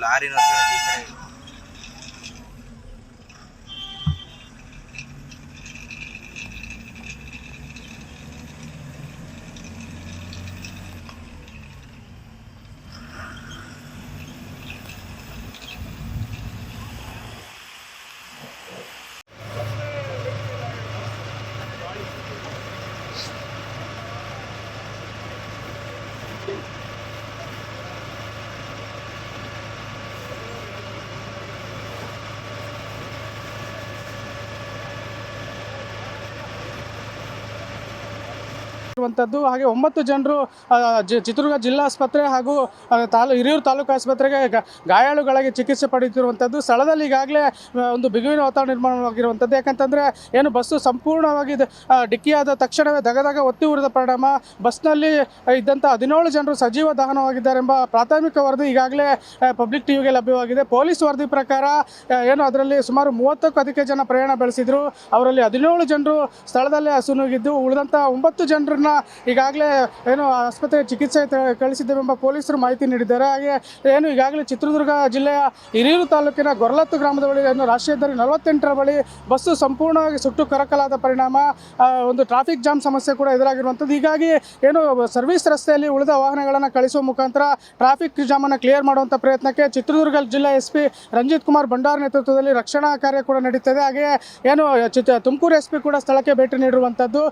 ಲಾರಿನ ಈ ಕಡೆ ಹಾಗೆ 9 ಜನರು ಚಿತ್ರದುರ್ಗ ಜಿಲ್ಲಾ ಆಸ್ಪತ್ರೆ ಹಾಗೂ ಹಿರಿಯೂರು ತಾಲೂಕು ಆಸ್ಪತ್ರೆಗೆ ಗಾಯಾಳುಗಳಾಗಿ ಚಿಕಿತ್ಸೆ ಪಡೆಯುತ್ತಿರುವಂಥದ್ದು. ಸ್ಥಳದಲ್ಲಿ ಈಗಾಗಲೇ ಒಂದು ಬಿಗುವಿನ ವಾತಾವರಣ ನಿರ್ಮಾಣವಾಗಿರುವಂಥದ್ದು. ಯಾಕಂತಂದರೆ ಏನು ಬಸ್ಸು ಸಂಪೂರ್ಣವಾಗಿ ಡಿಕ್ಕಿಯಾದ ತಕ್ಷಣವೇ ದಗದಗ ಒತ್ತಿ ಉರಿದ ಪರಿಣಾಮ ಬಸ್ನಲ್ಲಿ ಇದ್ದಂಥ 17 ಜನರು ಸಜೀವ ದಹನವಾಗಿದ್ದಾರೆಂಬ ಪ್ರಾಥಮಿಕ ವರದಿ ಈಗಾಗಲೇ ಪಬ್ಲಿಕ್ ಟಿವಿಗೆ ಲಭ್ಯವಾಗಿದೆ. ಪೊಲೀಸ್ ವರದಿ ಪ್ರಕಾರ ಏನು ಅದರಲ್ಲಿ ಸುಮಾರು 30ಕ್ಕೂ ಅಧಿಕ ಜನ ಪ್ರಯಾಣ ಬೆಳೆಸಿದ್ರು. ಅವರಲ್ಲಿ 17 ಜನರು ಸ್ಥಳದಲ್ಲೇ ಅಸುನೀಗಿದ್ದು ಉಳಿದಂಥ 9 ಜನರನ್ನ ಈಗಾಗಲೇ ಏನು ಆಸ್ಪತ್ರೆಗೆ ಚಿಕಿತ್ಸೆ ಕಳಿಸಿದ್ದೇವೆಂಬ ಪೊಲೀಸರು ಮಾಹಿತಿ ನೀಡಿದ್ದಾರೆ. ಹಾಗೆ ಏನು ಈಗಾಗಲೇ ಚಿತ್ರದುರ್ಗ ಜಿಲ್ಲೆಯ ಹಿರಿಯೂರು ತಾಲೂಕಿನ ಗೊರಲತ್ತು ಗ್ರಾಮದ ಬಳಿ ಏನು ರಾಷ್ಟ್ರೀಯ ಹೆದ್ದಾರಿ 48ರ ಬಳಿ ಬಸ್ಸು ಸಂಪೂರ್ಣವಾಗಿ ಸುಟ್ಟು ಕರಕಲಾದ ಪರಿಣಾಮ ಒಂದು ಟ್ರಾಫಿಕ್ ಜಾಮ್ ಸಮಸ್ಯೆ ಕೂಡ ಎದುರಾಗಿರುವಂಥದ್ದು. ಹೀಗಾಗಿ ಏನು ಸರ್ವಿಸ್ ರಸ್ತೆಯಲ್ಲಿ ಉಳಿದ ವಾಹನಗಳನ್ನು ಕಳಿಸುವ ಮುಖಾಂತರ ಟ್ರಾಫಿಕ್ ಜಾಮನ್ನು ಕ್ಲಿಯರ್ ಮಾಡುವಂಥ ಪ್ರಯತ್ನಕ್ಕೆ ಚಿತ್ರದುರ್ಗ ಜಿಲ್ಲಾ SP ರಂಜಿತ್ ಕುಮಾರ್ ಭಂಡಾರ್ ನೇತೃತ್ವದಲ್ಲಿ ರಕ್ಷಣಾ ಕಾರ್ಯ ಕೂಡ ನಡೀತದೆ. ಹಾಗೆ ಏನು ತುಮಕೂರು SP ಕೂಡ ಸ್ಥಳಕ್ಕೆ ಭೇಟಿ ನೀಡಿರುವಂಥದ್ದು.